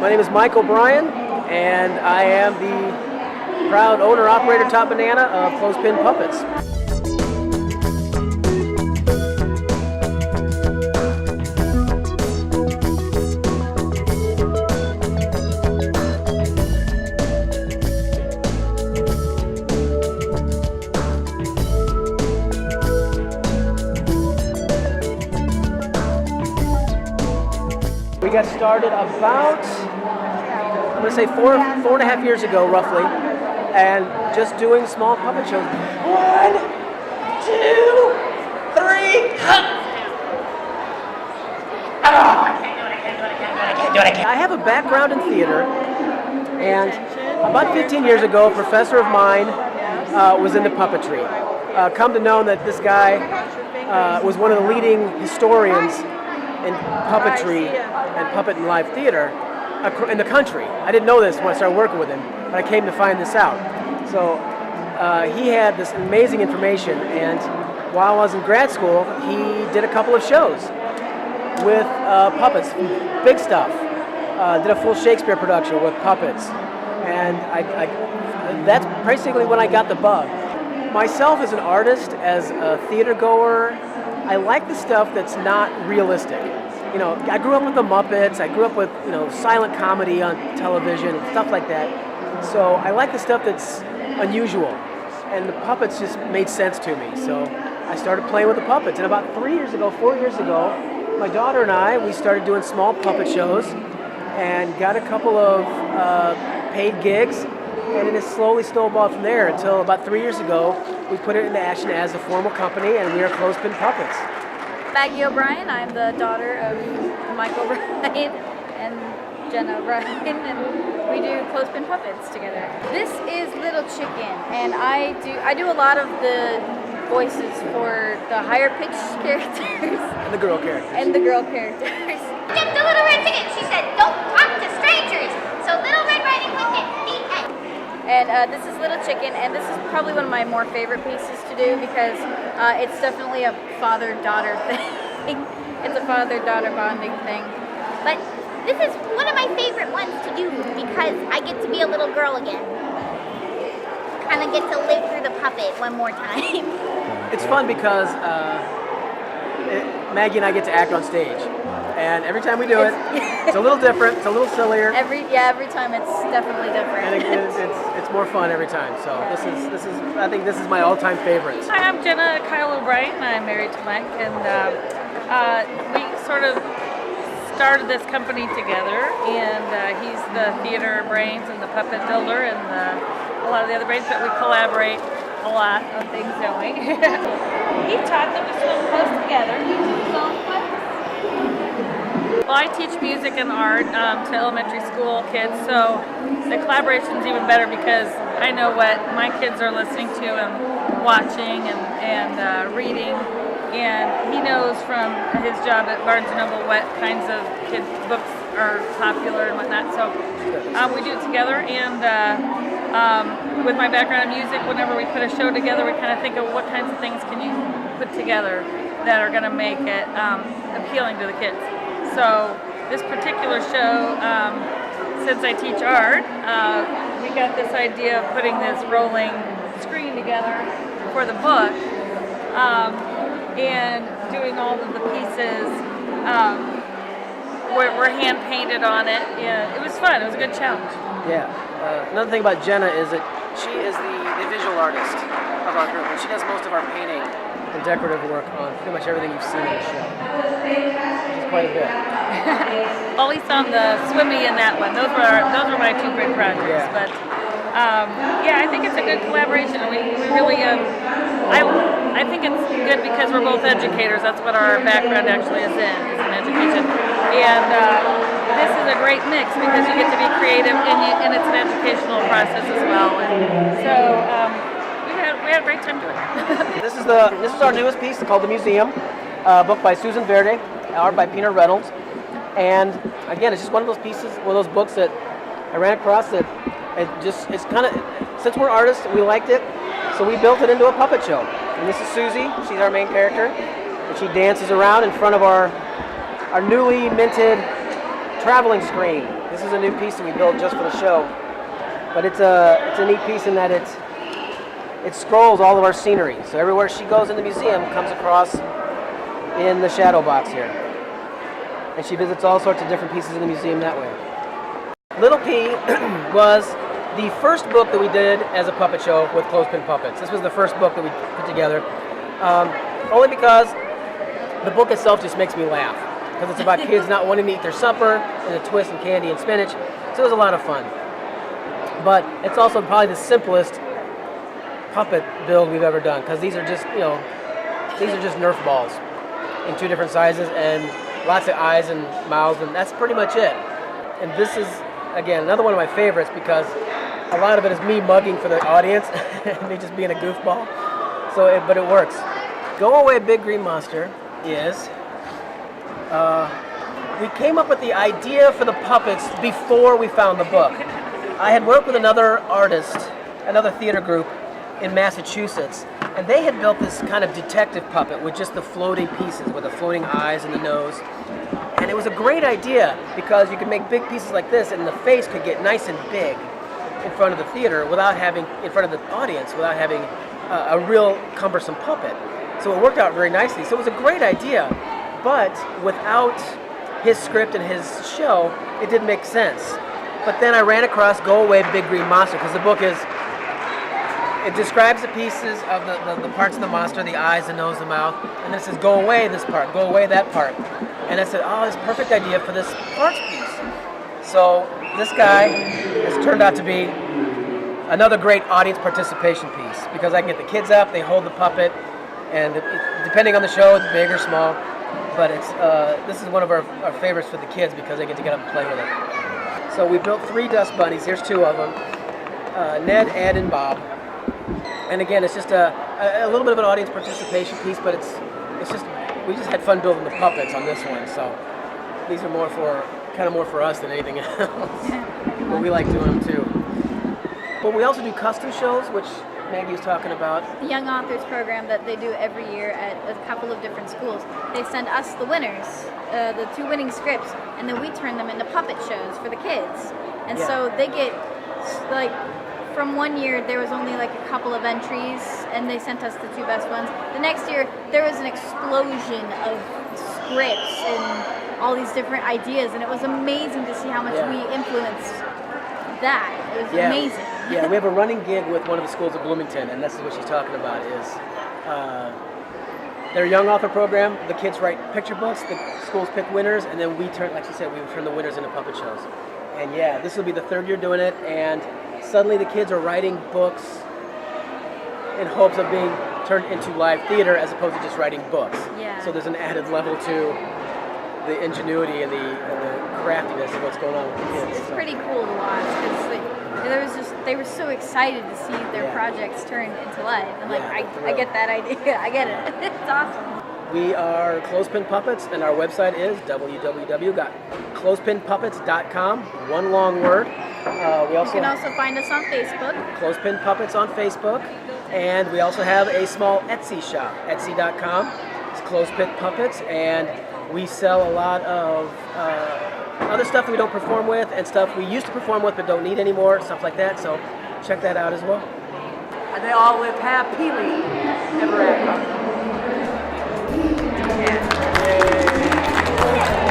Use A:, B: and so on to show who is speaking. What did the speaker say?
A: My name is Mike O Brien, and I am the proud owner-operator Top Banana of Clothespin Puppets. We got started about, I'm going to say four and a half years ago, roughly, and just doing small puppet shows. 1, 2, 3. I have a background in theater, and about 15 years ago, a professor of mine was into puppetry. Come to know that this guy was one of the leading historians in puppetry and puppet and live theater in the country. I didn't know this when I started working with him, but I came to find this out. So he had this amazing information, and while I was in grad school, he did a couple of shows with puppets, big stuff. Did a full Shakespeare production with puppets, and that's basically when I got the bug. Myself as an artist, as a theater goer, I like the stuff that's not realistic. You know, I grew up with the Muppets, I grew up with, silent comedy on television and stuff like that. So I like the stuff that's unusual. And the puppets just made sense to me. So I started playing with the puppets. And about 4 years ago, my daughter and I, we started doing small puppet shows and got a couple of paid gigs. And it has slowly snowballed from there until about 3 years ago, we put it into action as a formal company, and we are Clothespin Puppets.
B: Maggie O'Brien. I'm the daughter of Mike O Brien and Jenna O'Brien, and we do Clothespin Puppets together. This is Little Chicken, and I do a lot of the voices for the higher pitched characters
A: And the girl characters.
C: Get the little red ticket. She said, "Don't talk to strangers." So Little Red Riding Hood gets the end.
B: And this is Little Chicken, and this is probably one of my more favorite pieces to do because it's definitely a father-daughter thing. It's a father-daughter bonding thing.
C: But this is one of my favorite ones to do because I get to be a little girl again. Kind of get to live through the puppet one more time.
A: It's fun because Maggie and I get to act on stage. And every time we do it, it's a little different, it's a little sillier.
B: Every time it's definitely different.
A: And it's more fun every time. So I think this is my all-time favorite.
D: Hi, I'm Jenna O'Brien. I'm married to Mike, and we sort of started this company together. And he's the theater brains and the puppet builder and a lot of the other brains, but we collaborate a lot on things, don't we? He taught them to swim close together. He did his own puppets. Well, I teach music and art to elementary school kids, so the collaboration's even better because I know what my kids are listening to and watching and reading, and he knows from his job at Barnes & Noble what kinds of kids' books are popular and whatnot, so we do it together, and with my background in music, whenever we put a show together, we kind of think of what kinds of things can you put together that are going to make it appealing to the kids. So this particular show, since I teach art, we got this idea of putting this rolling screen together for the book and doing all of the pieces were hand painted on it. Yeah, it was fun. It was a good challenge.
A: Yeah. Another thing about Jenna is that she is the visual artist of our group, and she does most of our painting and decorative work on pretty much everything you've seen in the show. Which is quite a bit.
D: At least on the swimmy and that one. Those were my two big projects.
A: Yeah.
D: But I think it's a good collaboration. We really I think it's good because we're both educators. That's what our background actually is in education. And this is a great mix because you get to be creative and it's an educational process as well. And so we had a great time doing it.
A: This is our newest piece called The Museum, book by Susan Verde, art by Peter Reynolds. And again, it's just one of those pieces, one of those books that I ran across that it's kind of, since we're artists, we liked it, so we built it into a puppet show. And this is Susie, she's our main character, and she dances around in front of our newly minted traveling screen. This This is a new piece that we built just for the show. But it's a neat piece in that it scrolls all of our scenery. So everywhere she goes in the museum comes across in the shadow box here. And she visits all sorts of different pieces in the museum that way. Little P was the first book that we did as a puppet show with Clothespin Puppets. This was the first book that we put together. Only because the book itself just makes me laugh. Because it's about kids not wanting to eat their supper and a twist and candy and spinach. So it was a lot of fun. But it's also probably the simplest puppet build we've ever done. Because these are just, these are just Nerf balls in 2 different sizes and lots of eyes and mouths, and that's pretty much it. And this is, again, another one of my favorites because a lot of it is me mugging for the audience and me just being a goofball. But it works. Go Away Big Green Monster is, we came up with the idea for the puppets before we found the book. I had worked with another artist, another theater group in Massachusetts, and they had built this kind of detective puppet with just the floating pieces, with the floating eyes and the nose. And it was a great idea because you could make big pieces like this and the face could get nice and big in front of the theater without having, in front of the audience, without having a real cumbersome puppet. So it worked out very nicely. So it was a great idea, but without his script and his show, it didn't make sense. But then I ran across Go Away Big Green Monster because the book is, it describes the pieces of the parts of the monster, the eyes, the nose, the mouth, and then it says, go away this part, go away that part. And I said, oh, it's a perfect idea for this parts piece. So this guy has turned out to be another great audience participation piece because I can get the kids up, they hold the puppet, and depending on the show, it's big or small. But it's this is one of our favorites for the kids because they get to get up and play with it. So we built 3 dust bunnies. Here's 2 of them, Ned, Ed, and Bob. And again, it's just a little bit of an audience participation piece, but it's just, we just had fun building the puppets on this one. So these are more for us than anything else. But we like doing them too. But we also do custom shows, which Maggie was talking about.
B: The Young Authors program that they do every year at a couple of different schools. They send us the winners, the 2 winning scripts, and then we turn them into puppet shows for the kids. And so they get, like, from one year there was only like a couple of entries, and they sent us the 2 best ones. The next year there was an explosion of scripts and all these different ideas, and it was amazing to see how much we influenced that. It was amazing.
A: Yeah, we have a running gig with one of the schools of Bloomington, and this is what she's talking about, is their young author program. The kids write picture books, the schools pick winners, and then we turn, like she said, we turn the winners into puppet shows. And yeah, this will be the 3rd year doing it, and suddenly the kids are writing books in hopes of being turned into live theater as opposed to just writing books.
B: Yeah.
A: So there's an added level to the ingenuity and the craftiness of what's going on with the kids.
B: It's pretty cool to watch because they were so excited to see their projects turned into life. And like, I get that idea. I get it. It's awesome.
A: We are Clothespin Puppets, and our website is www.clothespinpuppets.com. One long word. You
B: can also find us on Facebook.
A: Clothespin Puppets on Facebook. And we also have a small Etsy shop, etsy.com. It's Clothespin Puppets, and we sell a lot of other stuff that we don't perform with and stuff we used to perform with but don't need anymore, stuff like that. So check that out as well.
E: And they all live happily ever after. Yeah.